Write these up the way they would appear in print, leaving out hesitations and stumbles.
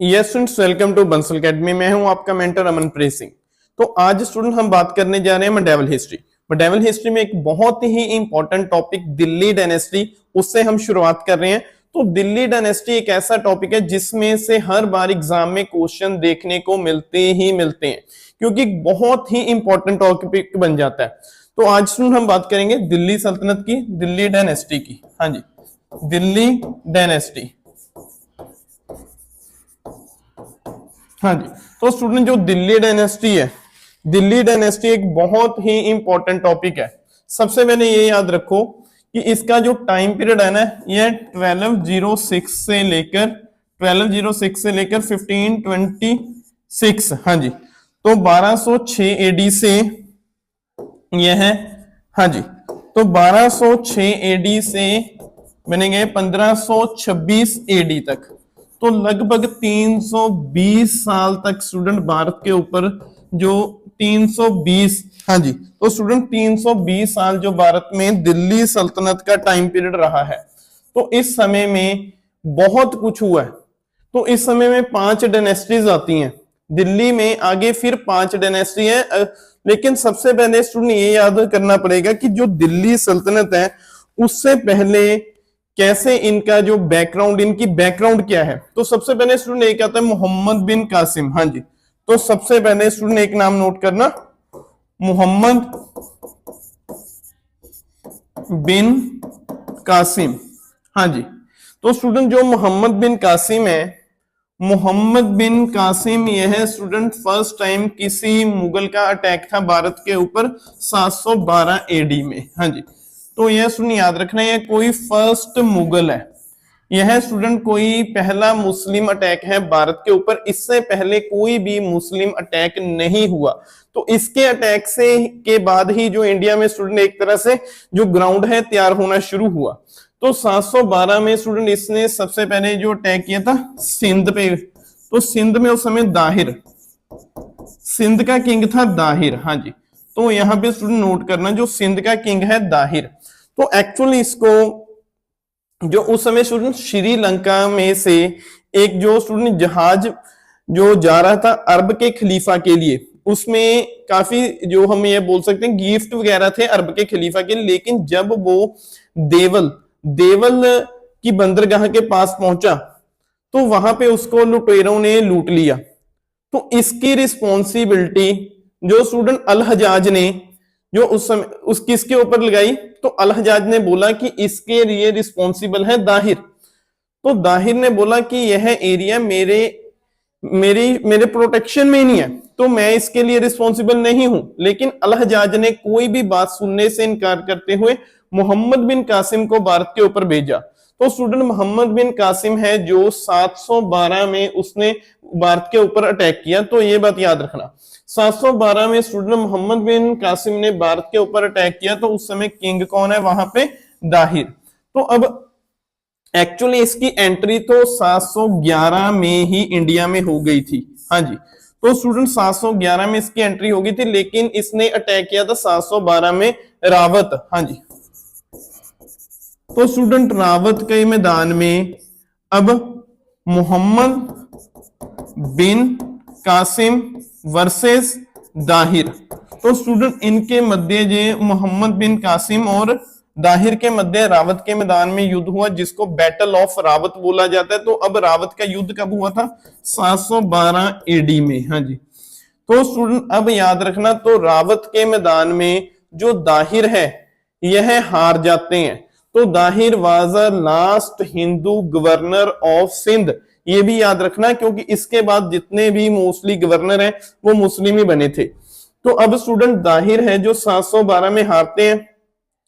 Yes students, welcome to Bansal academy. मैं हूं आपका मेंटर अमनप्रीत सिंह। तो आज स्टूडेंट हम बात करने जा रहे हैं मेडिवल हिस्ट्री। मेडिवल हिस्ट्री में एक बहुत ही इंपॉर्टेंट टॉपिक दिल्ली डायनेस्टी, उससे हम शुरुआत कर रहे हैं। तो दिल्ली डायनेस्टी एक ऐसा टॉपिक है जिसमें से हर बार एग्जाम में क्वेश्चन देखने को मिलते हैं, क्योंकि बहुत ही इंपॉर्टेंट टॉपिक बन जाता है। तो आज स्टूडेंट हम बात करेंगे दिल्ली सल्तनत की, दिल्ली डायनेस्टी की। हाँ जी, दिल्ली डायनेस्टी। हाँ जी, तो स्टूडेंट जो दिल्ली डायनेस्टी है, दिल्ली डायनेस्टी एक बहुत ही इंपॉर्टेंट टॉपिक है। सबसे पहले ये याद रखो कि इसका जो टाइम पीरियड है ना, ये 1206 से लेकर 1526। हाँ जी, तो 1206 एडी से यह है। हाँ जी, तो 1206 एडी से बनेंगे 1526 एडी तक। तो लगभग 320 साल तक स्टूडेंट भारत के ऊपर जो 320, हाँ जी, तो स्टूडेंट 320 साल जो भारत में दिल्ली सल्तनत का टाइम पीरियड रहा है। तो इस समय में बहुत कुछ हुआ है। तो इस समय में 5 डायनेस्टीज आती हैं दिल्ली में, आगे फिर 5 डायनेस्टी है। लेकिन सबसे पहले स्टूडेंट ये याद करना पड़ेगा कि जो दिल्ली सल्तनत है उससे पहले कैसे इनका जो बैकग्राउंड, इनकी बैकग्राउंड क्या है। तो सबसे पहले स्टूडेंट एक आता है मोहम्मद बिन कासिम। हाँ जी, तो सबसे पहले स्टूडेंट एक नाम नोट करना, मोहम्मद बिन कासिम। हाँ जी, तो स्टूडेंट जो मोहम्मद बिन कासिम है, मोहम्मद बिन कासिम यह स्टूडेंट फर्स्ट टाइम किसी मुगल का अटैक था भारत के ऊपर 712 एडी में। हाँ जी, तो यह स्टूडेंट याद रखना, यह कोई फर्स्ट मुगल है, यह स्टूडेंट कोई पहला मुस्लिम अटैक है भारत के ऊपर। इससे पहले कोई भी मुस्लिम अटैक नहीं हुआ। तो इसके अटैक से के बाद ही जो इंडिया में स्टूडेंट एक तरह से जो ग्राउंड है तैयार होना शुरू हुआ। तो 712 में स्टूडेंट इसने सबसे पहले जो अटैक किया था सिंध पे। तो सिंध में उस समय दाहिर, सिंध का किंग था दाहिर। हाँ जी, तो यहां पे स्टूडेंट नोट करना, जो सिंध का किंग है दाहिर। तो एक्चुअली इसको जो उस समय स्टूडेंट श्रीलंका में से एक जो स्टूडेंट जहाज जो जा रहा था अरब के खलीफा के लिए, उसमें काफी जो हम ये बोल सकते हैं गिफ्ट वगैरह थे अरब के खलीफा के लिए। लेकिन जब वो देवल की बंदरगाह के पास पहुंचा तो वहां पे उसको लुटेरों ने लूट लिया। तो इसकी रिस्पॉन्सिबिलिटी जो स्टूडेंट अल हजाज ने जो उस समय उस किसके ऊपर लगाई, तो अल हजाज ने बोला कि इसके लिए रिस्पॉन्सिबल है दाहिर। तो दाहिर ने बोला कि यह एरिया मेरे प्रोटेक्शन में नहीं है, तो मैं इसके लिए रिस्पॉन्सिबल नहीं हूं। लेकिन अल हजाज ने कोई भी बात सुनने से इनकार करते हुए मोहम्मद बिन कासिम को भारत के ऊपर भेजा। तो स्टूडेंट मोहम्मद बिन कासिम है जो 712 में उसने भारत के ऊपर अटैक किया। तो ये बात याद रखना, 712 में स्टूडेंट मोहम्मद बिन कासिम ने भारत के ऊपर अटैक किया। तो उस समय किंग कौन है वहां पे, दाहिर। तो अब एक्चुअली इसकी एंट्री तो 711 में ही इंडिया में हो गई थी। हाँ जी, तो स्टूडेंट 711 में इसकी एंट्री हो गई थी, लेकिन इसने अटैक किया था 712 में रावत। हाँ जी, तो स्टूडेंट रावत के मैदान में अब मोहम्मद बिन कासिम वर्सेस दाहिर। तो स्टूडेंट इनके मध्य जो मोहम्मद बिन कासिम और दाहिर के मध्य रावत के मैदान में युद्ध हुआ, जिसको बैटल ऑफ रावत बोला जाता है। तो अब रावत का युद्ध कब हुआ था, 712 एडी में। हाँ जी, तो स्टूडेंट अब याद रखना, तो रावत के मैदान में जो दाहिर है यह हार जाते हैं। तो Dahir was a last Hindu governor of Sindh, ये भी याद रखना, क्योंकि इसके बाद जितने भी मोस्टली गवर्नर हैं वो मुस्लिम ही बने थे। तो अब स्टूडेंट दाहिर है जो 712 में हारते हैं,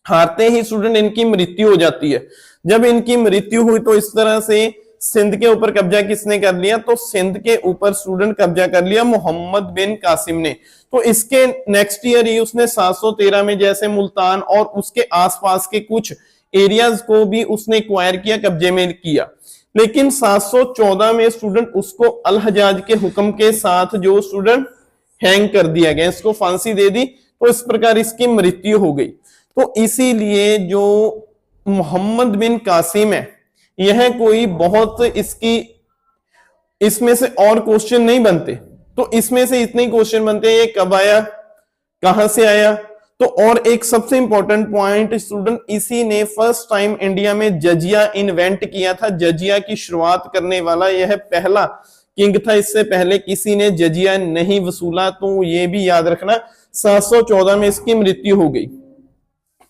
हारते ही स्टूडेंट इनकी मृत्यु हो जाती है। जब इनकी मृत्यु हुई तो इस तरह से सिंध के ऊपर कब्जा किसने कर लिया, तो सिंध के ऊपर स्टूडेंट कब्जा कर लिया मोहम्मद बिन कासिम ने। तो इसके नेक्स्ट ईयर ही उसने 713 में जैसे मुल्तान और उसके आसपास के कुछ एरियाज को भी उसने एक्वायर किया, कब्जे में किया। लेकिन 714 में स्टूडेंट उसको अल हजाज के हुक्म के साथ जो स्टूडेंट हैंग कर दिया गया, इसको फांसी दे दी। तो इस प्रकार इसकी मृत्यु हो गई। तो इसीलिए जो मोहम्मद बिन कासिम है यह कोई बहुत इसकी इसमें से और क्वेश्चन नहीं बनते, तो इसमें से इतने क्वेश्चन बनते हैं, ये कब आया, कहां से आया। तो और एक सबसे इंपॉर्टेंट पॉइंट स्टूडेंट, इसी ने फर्स्ट टाइम इंडिया में जजिया इन्वेंट किया था। जजिया की शुरुआत करने वाला यह पहला किंग था, इससे पहले किसी ने जजिया नहीं वसूला। तो ये भी याद रखना, 714 में इसकी मृत्यु हो गई।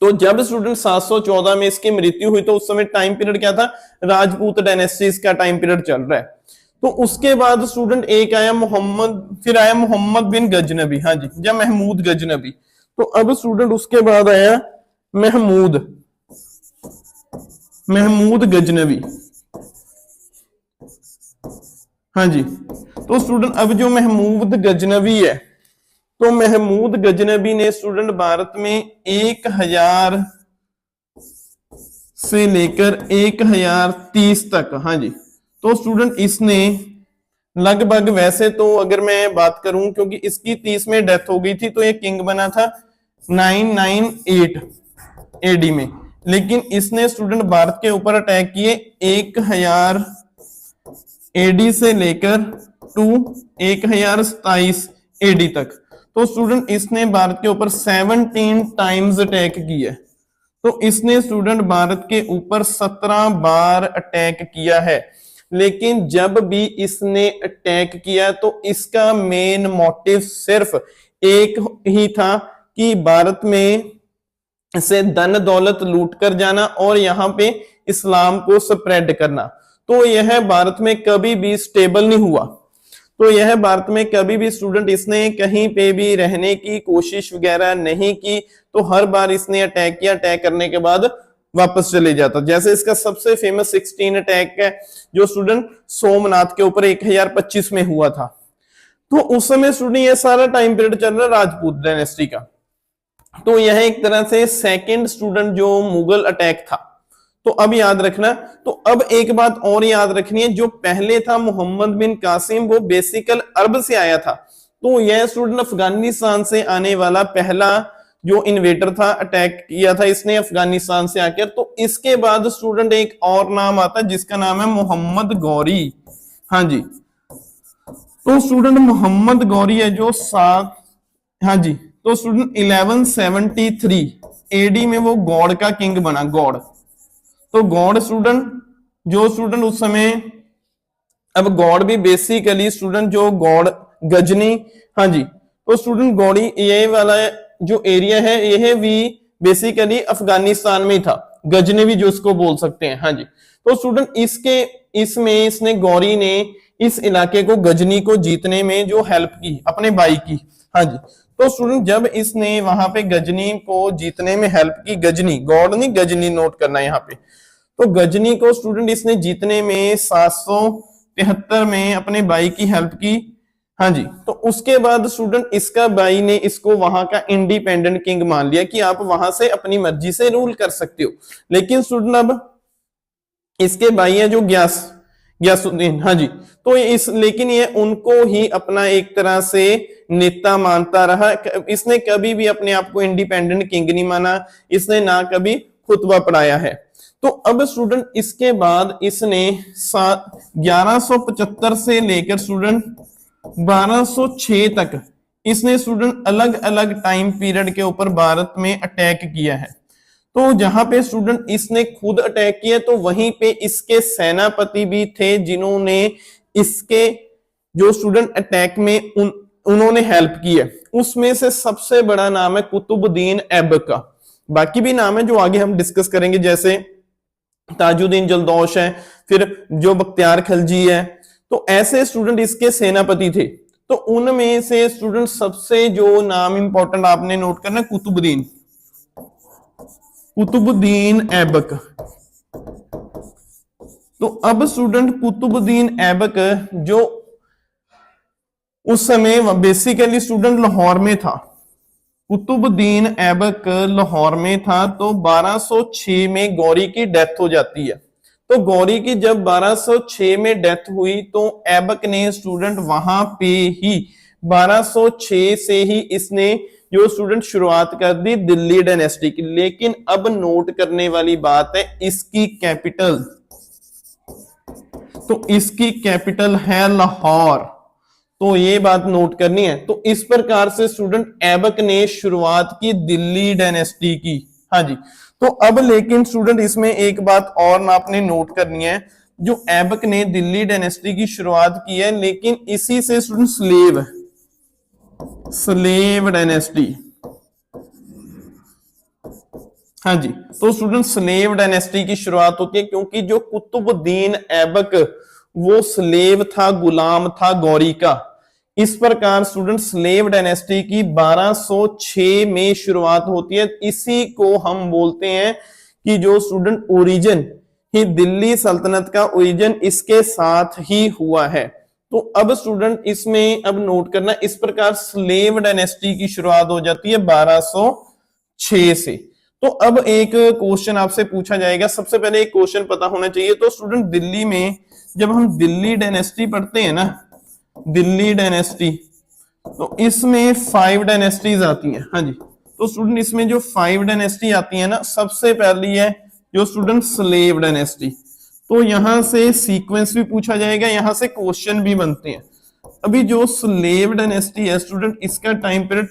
तो जब स्टूडेंट 714 में इसकी मृत्यु हुई तो उस समय टाइम पीरियड क्या था, राजपूत डायनेस्टीज का टाइम पीरियड चल रहा है। तो उसके बाद स्टूडेंट एक आया मोहम्मद, फिर आया मोहम्मद बिन गजनबी, हाँ जी, या महमूद गजनबी। तो अब स्टूडेंट उसके बाद आया महमूद, महमूद गजनबी, हाँ जी। तो स्टूडेंट अब जो महमूद गजनबी है, तो महमूद गजनबी ने स्टूडेंट भारत में 1000 से लेकर 1030 तक, हाँ जी। तो स्टूडेंट इसने लगभग, वैसे तो अगर मैं बात करूं, क्योंकि इसकी 30 में डेथ हो गई थी, तो ये किंग बना था 998 एडी में, लेकिन इसने स्टूडेंट भारत के ऊपर अटैक किए 1000 एडी से लेकर 1027 एडी तक। तो स्टूडेंट इसने भारत के ऊपर 17 टाइम्स अटैक किया। तो इसने स्टूडेंट भारत के ऊपर 17 बार अटैक किया है। लेकिन जब भी इसने अटैक किया तो इसका मेन मोटिव सिर्फ एक ही था कि भारत में से धन दौलत लूट कर जाना और यहाँ पे इस्लाम को स्प्रेड करना। तो यह भारत में कभी भी स्टेबल नहीं हुआ। तो यह भारत में कभी भी स्टूडेंट इसने कहीं पे भी रहने की कोशिश वगैरह नहीं की। तो हर बार इसने अटैक किया, अटैक करने के बाद वापस चले जाता। जैसे इसका सबसे फेमस 16 अटैक है जो स्टूडेंट सोमनाथ के ऊपर 1025 में हुआ था। तो उस समय स्टूडेंट ये सारा टाइम पीरियड चल रहा राजपूत डायनेस्टी का। तो यह एक तरह से सेकंड स्टूडेंट जो मुगल अटैक था। तो अब याद रखना, तो अब एक बात और याद रखनी है, जो पहले था मोहम्मद बिन कासिम, वो बेसिकल अरब से आया था। तो यह स्टूडेंट अफगानिस्तान से आने वाला पहला जो इन्वेटर था, अटैक किया था इसने अफगानिस्तान से आकर। तो इसके बाद स्टूडेंट एक और नाम आता है जिसका नाम है मोहम्मद गौरी, हाँ जी। तो स्टूडेंट मोहम्मद गौरी है जो हाँ जी। तो स्टूडेंट 1173 एडी में वो गौड़ का किंग बना, गौड़। तो गौड़ स्टूडेंट, जो स्टूडेंट उस समय, अब गौड़ भी बेसिकली स्टूडेंट जो गौड़ गजनी, हाँ जी। तो स्टूडेंट गौड़ी ये वाला जो एरिया है यह भी बेसिकली अफगानिस्तान में था, गजनी भी जो इसको बोल सकते हैं, हाँ जी। तो स्टूडेंट इसमें इसने गौरी ने इस इलाके को, गजनी को जीतने में जो हेल्प की अपने भाई की, हाँ जी। तो स्टूडेंट जब इसने वहां पे गजनी को जीतने में हेल्प की, गजनी, गौड़ नहीं गजनी, नोट करना यहाँ पे। तो गजनी को स्टूडेंट इसने जीतने में 773 में अपने भाई की हेल्प की, हाँ जी। तो उसके बाद स्टूडेंट इसका भाई ने इसको वहां का इंडिपेंडेंट किंग मान लिया कि आप वहां से अपनी मर्जी से रूल कर सकते हो। लेकिन स्टूडेंट अब इसके भाई है जो गयासुद्दीन, हाँ जी। तो लेकिन ये उनको ही अपना एक तरह से नेता मानता रहा। इसने कभी भी अपने आप को इंडिपेंडेंट किंग नहीं माना, इसने ना कभी खुतबा पढ़ाया है। तो अब स्टूडेंट इसके बाद इसने 1175 से लेकर स्टूडेंट 1206 तक इसने स्टूडेंट अलग अलग टाइम पीरियड के ऊपर भारत में अटैक किया है। तो जहां पे स्टूडेंट इसने खुद अटैक किया तो वहीं पे इसके सेनापति भी थे जिन्होंने इसके जो स्टूडेंट अटैक में उन्होंने हेल्प की है। उसमें से सबसे बड़ा नाम है कुतुबुद्दीन ऐबक का। बाकी भी नाम है जो आगे हम डिस्कस करेंगे, जैसे ताजुद्दीन जल्दौश है, फिर जो बख्तियार खलजी है। तो ऐसे स्टूडेंट इसके सेनापति थे। तो उनमें से स्टूडेंट सबसे जो नाम इंपॉर्टेंट आपने नोट करना, कुतुबुद्दीन ऐबक। तो अब स्टूडेंट कुतुबुद्दीन ऐबक जो उस समय बेसिकली स्टूडेंट लाहौर में था, कुतुबुद्दीन ऐबक लाहौर में था। तो 1206 में गौरी की डेथ हो जाती है। तो गौरी की जब 1206 में डेथ हुई तो ऐबक ने स्टूडेंट वहां पे ही 1206 से ही इसने जो स्टूडेंट शुरुआत कर दी दिल्ली डायनेस्टी की। लेकिन अब नोट करने वाली बात है इसकी कैपिटल तो इसकी कैपिटल है लाहौर, तो ये बात नोट करनी है। तो इस प्रकार से स्टूडेंट ऐबक ने शुरुआत की दिल्ली डायनेस्टी की। हाँ जी, तो अब लेकिन स्टूडेंट इसमें एक बात और आपने नोट करनी है, जो ऐबक ने दिल्ली डायनेस्टी की शुरुआत की है, लेकिन इसी से स्टूडेंट स्लेव डायनेस्टी, हाँ जी, तो स्टूडेंट स्लेव डायनेस्टी की शुरुआत होती है, क्योंकि जो कुतुबुद्दीन ऐबक वो स्लेव था, गुलाम था गौरी का। इस प्रकार स्टूडेंट स्लेव डायनेस्टी की 1206 में शुरुआत होती है। इसी को हम बोलते हैं कि जो स्टूडेंट ओरिजिन ही दिल्ली सल्तनत का ओरिजिन इसके साथ ही हुआ है। तो अब स्टूडेंट इसमें अब नोट करना, इस प्रकार स्लेव डायनेस्टी की शुरुआत हो जाती है 1206 से। तो अब एक क्वेश्चन आपसे पूछा जाएगा, सबसे पहले एक क्वेश्चन पता होना चाहिए। तो स्टूडेंट दिल्ली में जब हम दिल्ली डायनेस्टी पढ़ते हैं ना, दिल्ली डायनेस्टी, तो इसमें 5 डायनेस्टीज आती हैं। हाँ जी, तो स्टूडेंट इसमें जो 5 डायनेस्टी आती है ना, सबसे पहली है जो स्टूडेंट स्लेव डायनेस्टी। तो यहां से सीक्वेंस भी पूछा जाएगा, यहां से क्वेश्चन भी बनते हैं। अभी जो स्लेव डायनेस्टी है स्टूडेंट, इसका टाइम पीरियड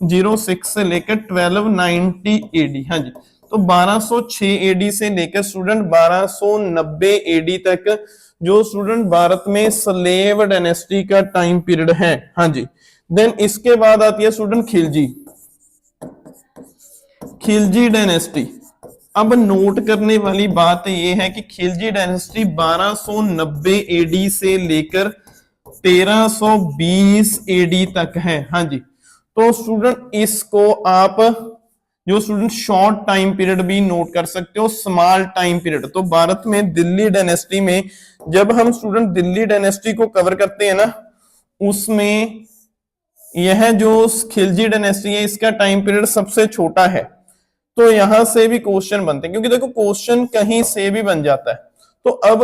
1206 से लेकर 1290 एडी। हाँ जी, तो 1206 एडी से लेकर स्टूडेंट 1290 एडी तक जो स्टूडेंट भारत में स्लेव डायनेस्टी का टाइम पीरियड है। हाँ जी, देन इसके बाद आती है स्टूडेंट खिलजी डायनेस्टी। अब नोट करने वाली बात यह है कि खिलजी डायनेस्टी 1290 एडी से लेकर 1320 एडी तक है। हाँ जी, तो स्टूडेंट इसको आप जो स्टूडेंट शॉर्ट टाइम पीरियड भी नोट कर सकते हो, स्मॉल टाइम पीरियड। तो भारत में दिल्ली डायनेस्टी में जब हम स्टूडेंट दिल्ली डायनेस्टी को कवर करते हैं ना, उसमें यह जो खिलजी डायनेस्टी है इसका टाइम पीरियड सबसे छोटा है। तो यहां से भी क्वेश्चन बनते हैं, क्योंकि देखो क्वेश्चन कहीं से भी बन जाता है। तो अब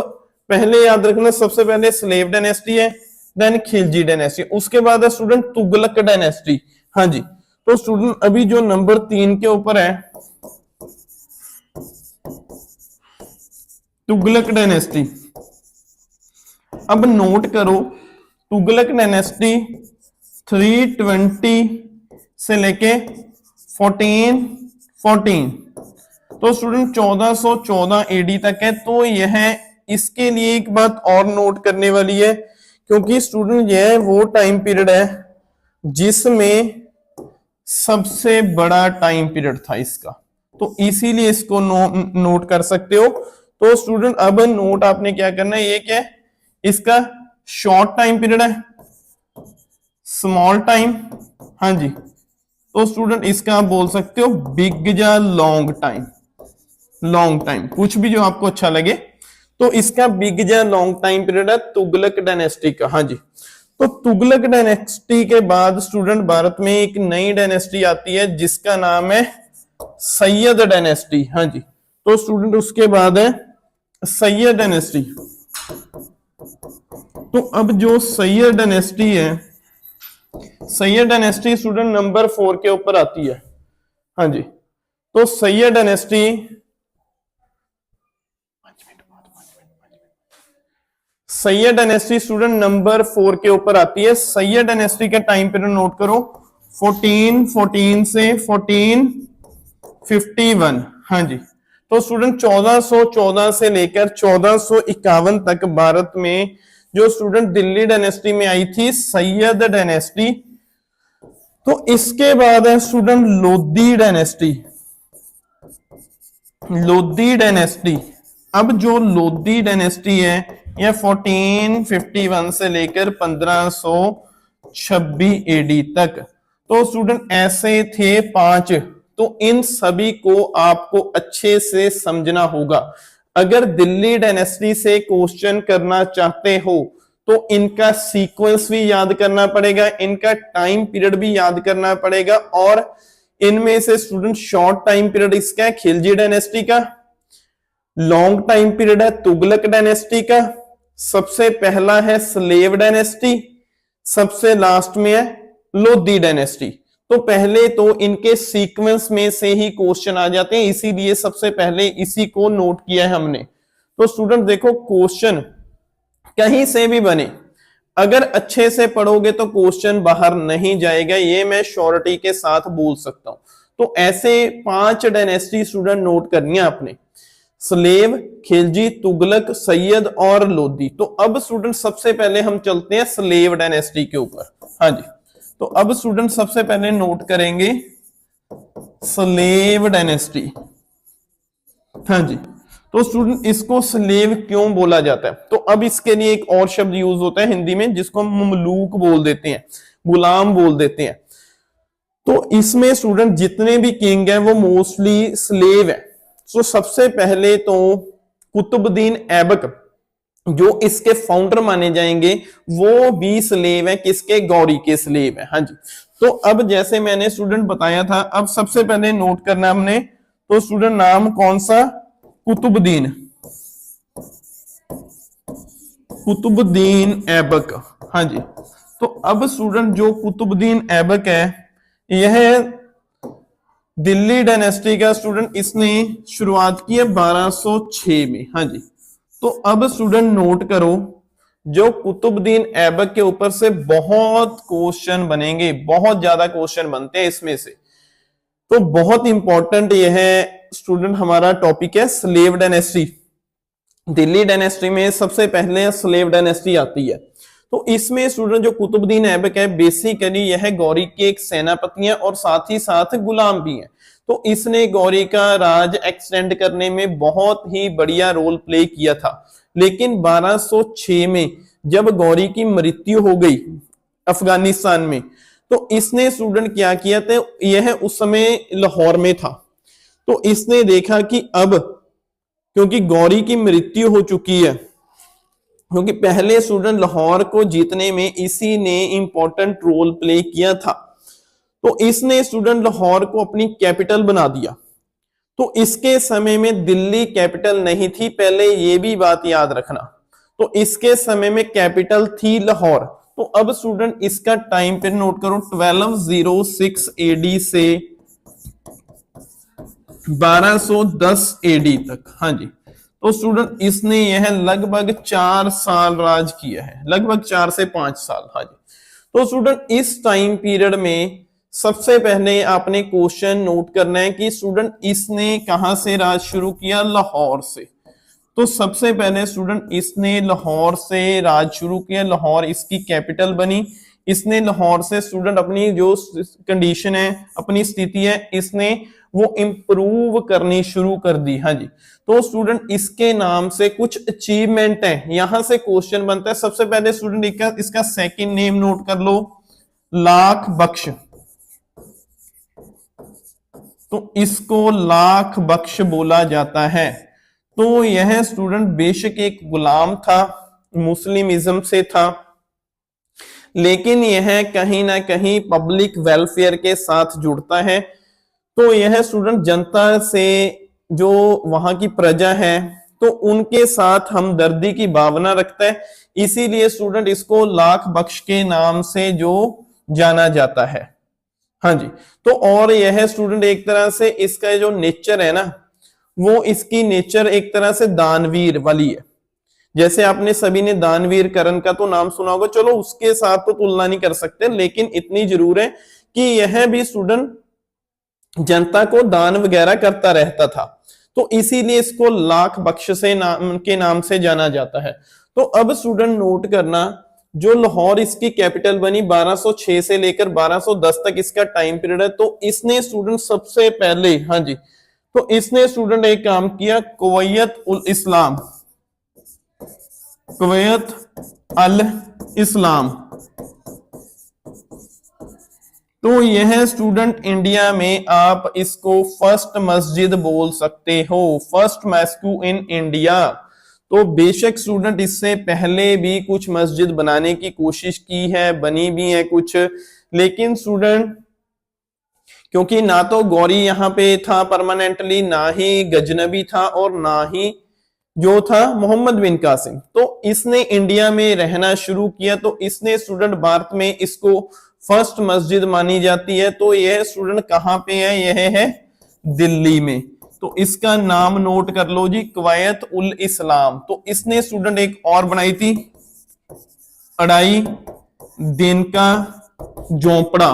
पहले याद रखना, सबसे पहले स्लेव डायनेस्टी है, देन खिलजी डायनेस्टी, उसके बाद है स्टूडेंट तुगलक डायनेस्टी। हाँ जी, तो स्टूडेंट अभी जो नंबर 3 के ऊपर है तुगलक डायनेस्टी। अब नोट करो, तुगलक डायनेस्टी 320 से लेके 1414, तो स्टूडेंट 1414 एडी तक है। तो यह इसके लिए एक बात और नोट करने वाली है, क्योंकि स्टूडेंट यह वो टाइम पीरियड है जिसमें सबसे बड़ा टाइम पीरियड था इसका, तो इसीलिए इसको नोट कर सकते हो। तो स्टूडेंट अब नोट आपने क्या करना है, ये क्या है, इसका शॉर्ट टाइम पीरियड है, स्मॉल टाइम। हाँ जी, तो स्टूडेंट इसका आप बोल सकते हो बिग या लॉन्ग टाइम, लॉन्ग टाइम, कुछ भी जो आपको अच्छा लगे। तो इसका बिग या लॉन्ग टाइम पीरियड है तुगलक डायनेस्टी का। हाँ जी, तो तुगलक डायनेस्टी के बाद स्टूडेंट भारत में एक नई डायनेस्टी आती है जिसका नाम है सैयद डायनेस्टी। हाँ जी, तो स्टूडेंट उसके बाद है सैयद डायनेस्टी। तो अब जो सैयद डायनेस्टी है, सैयद डायनेस्टी स्टूडेंट नंबर 4 के ऊपर आती है। हाँ जी, तो सैयद डायनेस्टी स्टूडेंट नंबर 4 के ऊपर आती है। सैयद डायनेस्टी का टाइम पीरियड नोट करो, 1414 से 1451। हाँ जी, तो स्टूडेंट 1414 से लेकर 1451 तक भारत में जो स्टूडेंट दिल्ली डायनेस्टी में आई थी सैयद डायनेस्टी। तो इसके बाद है student Lodhi dynasty. Lodhi dynasty, अब जो लोधी डायनेस्टी है यह 1451 से लेकर 1526 एडी तक। तो स्टूडेंट ऐसे थे 5, तो इन सभी को आपको अच्छे से समझना होगा। अगर दिल्ली डायनेस्टी से क्वेश्चन करना चाहते हो तो इनका सीक्वेंस भी याद करना पड़ेगा, इनका टाइम पीरियड भी याद करना पड़ेगा, और इनमें से स्टूडेंट शॉर्ट टाइम पीरियड इसका है खिलजी डायनेस्टी का, लॉन्ग टाइम पीरियड है तुगलक डायनेस्टी का, सबसे पहला है स्लेव डायनेस्टी, सबसे लास्ट में है लोधी डायनेस्टी। तो पहले तो इनके सीक्वेंस में से ही क्वेश्चन आ जाते हैं, इसीलिए सबसे पहले इसी को नोट किया है हमने। तो स्टूडेंट देखो क्वेश्चन कहीं से भी बने, अगर अच्छे से पढ़ोगे तो क्वेश्चन बाहर नहीं जाएगा, ये मैं श्योरिटी के साथ बोल सकता हूं। तो ऐसे 5 डायनेस्टी स्टूडेंट नोट करनी है आपने, स्लेव, खिलजी, तुगलक, सैयद और लोधी। तो अब स्टूडेंट सबसे पहले हम चलते हैं स्लेव डायनेस्टी के ऊपर। हाँ जी, तो अब स्टूडेंट सबसे पहले नोट करेंगे स्लेव डायनेस्टी। हाँ जी, तो स्टूडेंट इसको स्लेव क्यों बोला जाता है? तो अब इसके लिए एक और शब्द यूज होता है हिंदी में जिसको हम ममलूक बोल देते हैं, गुलाम बोल देते हैं। तो इसमें स्टूडेंट जितने भी किंग हैं वो मोस्टली स्लेव है। तो सबसे पहले तो कुतुबुद्दीन ऐबक जो इसके फाउंडर माने जाएंगे वो भी स्लेव है, किसके? गौरी के स्लेव है। हाँ जी, तो अब जैसे मैंने स्टूडेंट बताया था, अब सबसे पहले नोट करना हमने, तो स्टूडेंट नाम कौन सा? कुतुबुद्दीन, कुतुबुद्दीन ऐबक। हाँ जी, तो अब स्टूडेंट जो कुतुबुद्दीन ऐबक है यह दिल्ली डायनेस्टी का स्टूडेंट, इसने शुरुआत की है 1206 में। हाँ जी, तो अब स्टूडेंट नोट करो, जो कुतुबुद्दीन ऐबक के ऊपर से बहुत क्वेश्चन बनेंगे, बहुत ज्यादा क्वेश्चन बनते हैं इसमें से। तो बहुत इंपॉर्टेंट यह है स्टूडेंट हमारा टॉपिक है स्लेव डायनेस्टी। दिल्ली डायनेस्टी में सबसे पहले स्लेव डायनेस्टी आती है। तो इसमें स्टूडेंट जो कुतुबुद्दीन ऐबक है बेसिकली यह गौरी के एक सेनापति है और साथ ही साथ गुलाम भी है। तो इसने गौरी का राज एक्सटेंड करने में बहुत ही बढ़िया रोल प्ले किया था। लेकिन 1206 में जब गौरी की मृत्यु हो गई अफगानिस्तान में, तो इसने स्टूडेंट क्या किया था, यह उस समय लाहौर में था। तो इसने देखा कि अब क्योंकि गौरी की मृत्यु हो चुकी है, क्योंकि पहले स्टूडेंट लाहौर को जीतने में इसी ने इंपॉर्टेंट रोल प्ले किया था, तो इसने स्टूडेंट लाहौर को अपनी कैपिटल बना दिया। तो इसके समय में दिल्ली कैपिटल नहीं थी, पहले ये भी बात याद रखना। तो इसके समय में कैपिटल थी लाहौर। तो अब स्टूडेंट इसका टाइम पीरियड नोट करो, 1206 एडी से 1210 एडी तक। हाँ जी, तो स्टूडेंट इसने यह लगभग 4 साल राज किया है, लगभग 4 से 5 साल। हाँ जी, तो स्टूडेंट इस टाइम पीरियड में सबसे पहले आपने क्वेश्चन नोट करना है कि स्टूडेंट इसने कहां से राज शुरू किया? लाहौर से। तो सबसे पहले स्टूडेंट इसने लाहौर से राज शुरू किया, लाहौर इसकी कैपिटल बनी। इसने लाहौर से स्टूडेंट अपनी जो कंडीशन है, अपनी स्थिति है, इसने वो इंप्रूव करनी शुरू कर दी। हाँ जी, तो स्टूडेंट इसके नाम से कुछ अचीवमेंट है, यहां से क्वेश्चन बनता है। सबसे पहले स्टूडेंट इसका सेकंड नेम नोट कर लो, लाख बख्श। तो इसको लाख बख्श बोला जाता है। तो यह स्टूडेंट बेशक एक गुलाम था, मुस्लिमिज्म से था, लेकिन यह कहीं ना कहीं पब्लिक वेलफेयर के साथ जुड़ता है। तो यह स्टूडेंट जनता से, जो वहां की प्रजा है, तो उनके साथ हमदर्दी की भावना रखता है। इसीलिए स्टूडेंट इसको लाख बख्श के नाम से जो जाना जाता है। हाँ जी, तो और यह स्टूडेंट एक तरह से इसका जो नेचर है ना, वो इसकी नेचर एक तरह से दानवीर वाली है। जैसे आपने सभी ने दानवीर करण का तो नाम सुना होगा, चलो उसके साथ तो तुलना नहीं कर सकते, लेकिन इतनी जरूर है कि यह भी स्टूडेंट जनता को दान वगैरह करता रहता था। तो इसीलिए इसको लाख बख्श से के नाम से जाना जाता है। तो अब स्टूडेंट नोट करना, जो लाहौर इसकी कैपिटल बनी 1206 से लेकर 1210 तक इसका टाइम पीरियड है। तो इसने स्टूडेंट सबसे पहले, हाँ जी, तो इसने स्टूडेंट एक काम किया, कुवैत उल इस्लाम, कुवैत अल इस्लाम। तो यह स्टूडेंट इंडिया में आप इसको फर्स्ट मस्जिद बोल सकते हो, फर्स्ट मस्जिद इन इंडिया। तो बेशक स्टूडेंट इससे पहले भी कुछ मस्जिद बनाने की कोशिश की है, बनी भी है कुछ, लेकिन स्टूडेंट क्योंकि ना तो गौरी यहाँ पे था परमानेंटली, ना ही गजनबी था, और ना ही जो था मोहम्मद बिन कासिम, तो इसने इंडिया में रहना शुरू किया। तो इसने स्टूडेंट भारत में इसको फर्स्ट मस्जिद मानी जाती है। तो यह स्टूडेंट कहां पे है? यह है दिल्ली में। तो इसका नाम नोट कर लो जी, कुवैत उल इस्लाम। तो इसने स्टूडेंट एक और बनाई थी, अढ़ाई दिन का झोंपड़ा,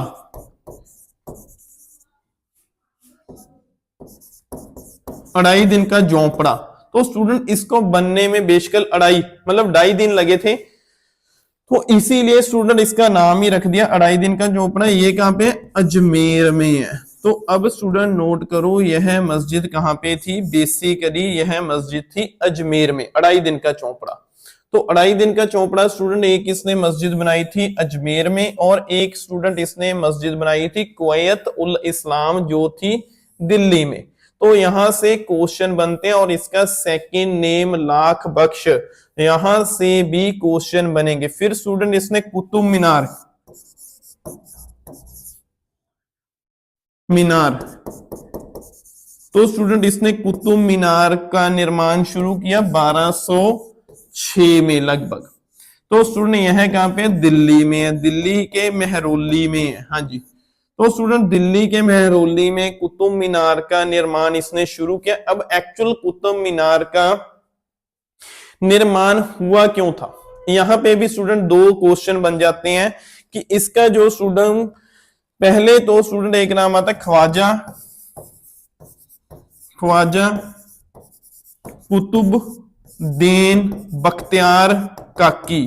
अढ़ाई दिन का झोंपड़ा। तो स्टूडेंट इसको बनने में बेशकल अढ़ाई मतलब 2.5 दिन लगे थे, तो इसीलिए स्टूडेंट इसका नाम ही रख दिया अढ़ाई दिन का झोंपड़ा। ये कहां पे? अजमेर में है। तो अब स्टूडेंट नोट करो, यह मस्जिद कहां पे थी? बेसिकली यह मस्जिद थी अजमेर में, अढ़ाई दिन का झोंपड़ा। तो अढ़ाई दिन का चौपड़ा स्टूडेंट, एक इसने मस्जिद बनाई थी अजमेर में और एक स्टूडेंट इसने मस्जिद बनाई थी कुवैत उल इस्लाम जो थी दिल्ली में। तो यहां से क्वेश्चन बनते हैं और इसका सेकंड नेम लाख बख्श, यहां से भी क्वेश्चन बनेंगे। फिर स्टूडेंट इसने कुतुब मीनार, मीनार, तो स्टूडेंट इसने कुतुब मीनार का निर्माण शुरू किया 1206 में लगभग। तो स्टूडेंट यह कहां पे? दिल्ली में है, दिल्ली के मेहरौली में है। हाँ जी, तो स्टूडेंट दिल्ली के मेहरौली में कुतुब मीनार का निर्माण इसने शुरू किया। अब एक्चुअल कुतुब मीनार का निर्माण हुआ क्यों था, यहां पे भी स्टूडेंट 2 क्वेश्चन बन जाते हैं कि इसका जो स्टूडेंट, पहले तो स्टूडेंट एक नाम आता है ख्वाजा, ख्वाजा कुतुबुद्दीन बख्तियार काकी।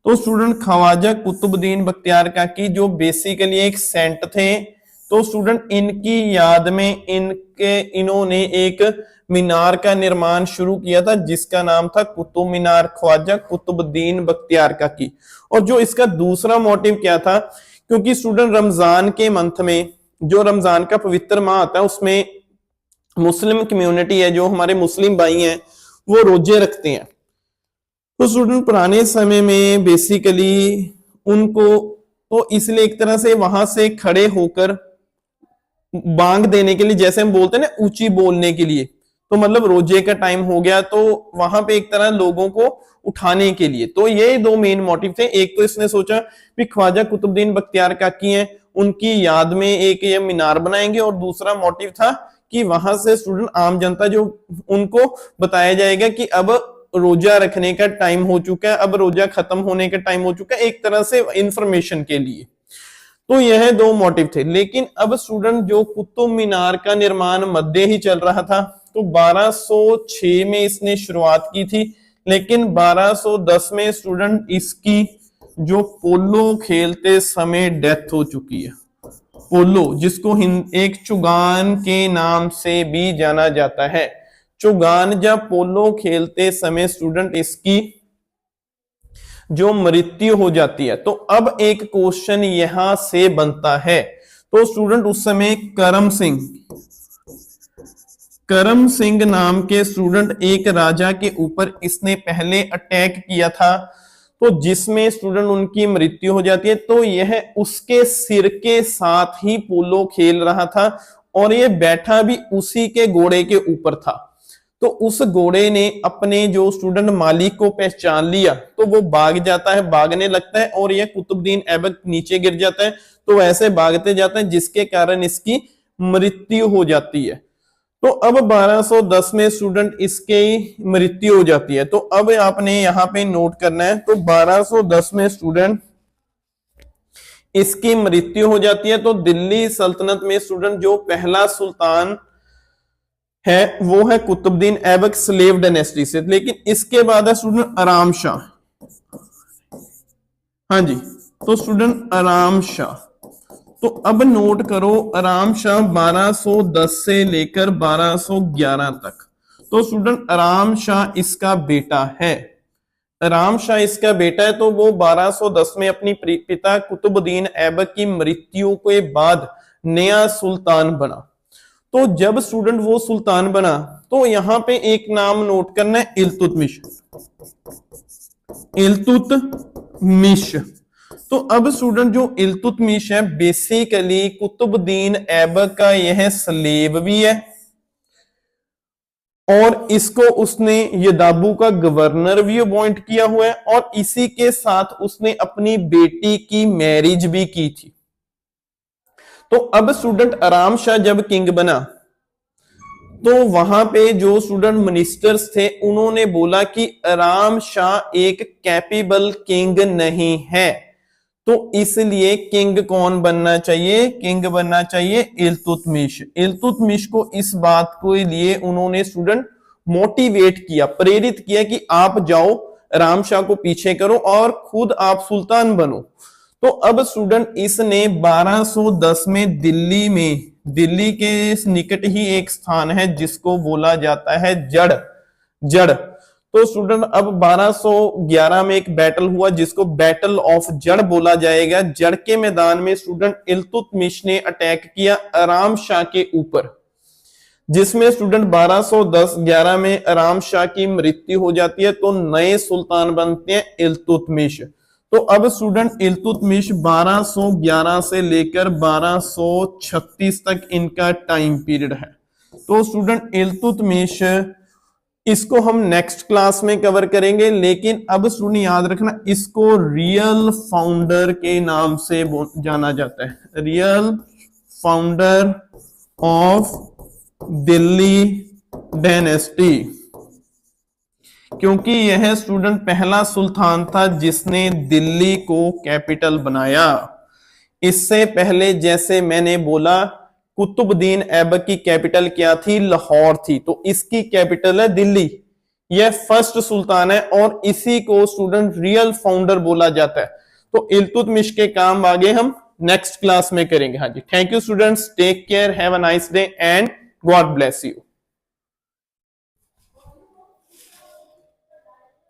तो स्टूडेंट ख्वाजा कुतुबुद्दीन बख्तियार काकी जो बेसिकली एक सेंट थे, तो स्टूडेंट इनकी याद में इन्होंने एक मीनार का निर्माण शुरू किया था जिसका नाम था कुतुब मीनार, ख्वाजा कुतुबुद्दीन बख्तियार काकी। और जो इसका दूसरा मोटिव क्या था, क्योंकि स्टूडेंट रमजान के मंथ में, जो रमजान का पवित्र माह आता है, उसमें मुस्लिम कम्युनिटी है, जो हमारे मुस्लिम भाई हैं, वो रोजे रखते हैं। तो स्टूडेंट पुराने समय में बेसिकली उनको, तो इसलिए एक तरह से वहां से खड़े होकर बांग देने के लिए, जैसे हम बोलते हैं ना ऊंची बोलने के लिए, तो मतलब रोजे का टाइम हो गया, तो वहां पे एक तरह लोगों को उठाने के लिए। तो ये 2 मेन मोटिव थे। एक तो इसने सोचा कि ख्वाजा कुतुबुद्दीन बख्तियार काकी हैं, उनकी याद में एक ये मीनार बनाएंगे, और दूसरा मोटिव था कि वहां से स्टूडेंट आम जनता जो, उनको बताया जाएगा कि अब रोजा रखने का टाइम हो चुका है, अब रोजा खत्म होने का टाइम हो चुका है, एक तरह से इंफॉर्मेशन के लिए। तो यह 2 मोटिव थे। लेकिन अब स्टूडेंट जो कुतुब मीनार का निर्माण मध्य ही चल रहा था, तो 1206 में इसने शुरुआत की थी, लेकिन 1210 में स्टूडेंट इसकी जो पोलो खेलते समय डेथ हो चुकी है। पोलो, जिसको एक चुगान के नाम से भी जाना जाता है, चुगान, जब पोलो खेलते समय स्टूडेंट इसकी जो मृत्यु हो जाती है। तो अब एक क्वेश्चन यहां से बनता है, तो स्टूडेंट उस समय करम सिंह नाम के स्टूडेंट एक राजा के ऊपर इसने पहले अटैक किया था, तो जिसमें स्टूडेंट उनकी मृत्यु हो जाती है। तो यह उसके सिर के साथ ही पोलो खेल रहा था और यह बैठा भी उसी के घोड़े के ऊपर था। तो उस घोड़े ने अपने जो स्टूडेंट मालिक को पहचान लिया, तो वो भाग जाता है, भागने लगता है, और यह कुतुबुद्दीन ऐबक नीचे गिर जाता है। तो ऐसे भागते जाते हैं जिसके कारण इसकी मृत्यु हो जाती है। तो अब 1210 में स्टूडेंट इसकी मृत्यु हो जाती है। तो अब आपने यहां पे नोट करना है, तो 1210 में स्टूडेंट इसकी मृत्यु हो जाती है। तो दिल्ली सल्तनत में स्टूडेंट जो पहला सुल्तान है वो है कुतुबुद्दीन ऐबक स्लेव डायनेस्टी से। लेकिन इसके बाद है स्टूडेंट आराम शाह। हाँ जी, तो स्टूडेंट आराम शाह, तो अब नोट करो, आराम शाह 1210 से लेकर 1211 तक। तो स्टूडेंट आराम शाह इसका बेटा है, आराम शाह इसका बेटा है। तो वो 1210 में अपनी पिता कुतुबुद्दीन ऐबक की मृत्यु के बाद नया सुल्तान बना। तो जब स्टूडेंट वो सुल्तान बना, तो यहां पे एक नाम नोट करना है, इल्तुतमिश, इल्तुतमिश। तो अब स्टूडेंट जो इल्तुतमिश है बेसिकली कुतुबुद्दीन ऐबक का यह स्लेव भी है, और इसको उसने यदाबू का गवर्नर भी अपॉइंट किया हुआ है, और इसी के साथ उसने अपनी बेटी की मैरिज भी की थी। तो अब स्टूडेंट आराम शाह जब किंग बना, तो वहां पे जो स्टूडेंट मिनिस्टर्स थे उन्होंने बोला कि आराम शाह एक कैपेबल किंग नहीं है, तो इसलिए किंग कौन बनना चाहिए? किंग बनना चाहिए इल्तुतमिश। इल्तुतमिश को इस बात को लिए उन्होंने स्टूडेंट मोटिवेट किया, प्रेरित किया कि आप जाओ राम शाह को पीछे करो और खुद आप सुल्तान बनो। तो अब स्टूडेंट इसने 1210 में दिल्ली के निकट ही एक स्थान है जिसको बोला जाता है जड़। जड़ तो स्टूडेंट अब 1211 में एक बैटल हुआ जिसको बैटल ऑफ जड़ बोला जाएगा। जड़ के मैदान में स्टूडेंट इल्तुतमिश ने अटैक किया आराम शाह के ऊपर, जिसमें स्टूडेंट 1210-11 में आराम शाह की मृत्यु हो जाती है, तो नए सुल्तान बनते हैं इल्तुतमिश। तो अब स्टूडेंट इल्तुतमिश 1211 से लेकर 1236 तक इनका टाइम पीरियड है। तो स्टूडेंट इल्तुतमिश इसको हम नेक्स्ट क्लास में कवर करेंगे, लेकिन अब स्टूडेंट याद रखना इसको रियल फाउंडर के नाम से जाना जाता है, real founder of Delhi dynasty, क्योंकि यह स्टूडेंट पहला सुल्तान था जिसने दिल्ली को कैपिटल बनाया। इससे पहले जैसे मैंने बोला कुतुबुद्दीन ऐबक की कैपिटल क्या थी? लाहौर थी, तो इसकी कैपिटल है दिल्ली। यह फर्स्ट सुल्तान है और इसी को स्टूडेंट रियल फाउंडर बोला जाता है। तो इल्तुतमिश के काम आगे हम नेक्स्ट क्लास में करेंगे। हाँ जी, thank you students, take care, have a nice day and God bless you.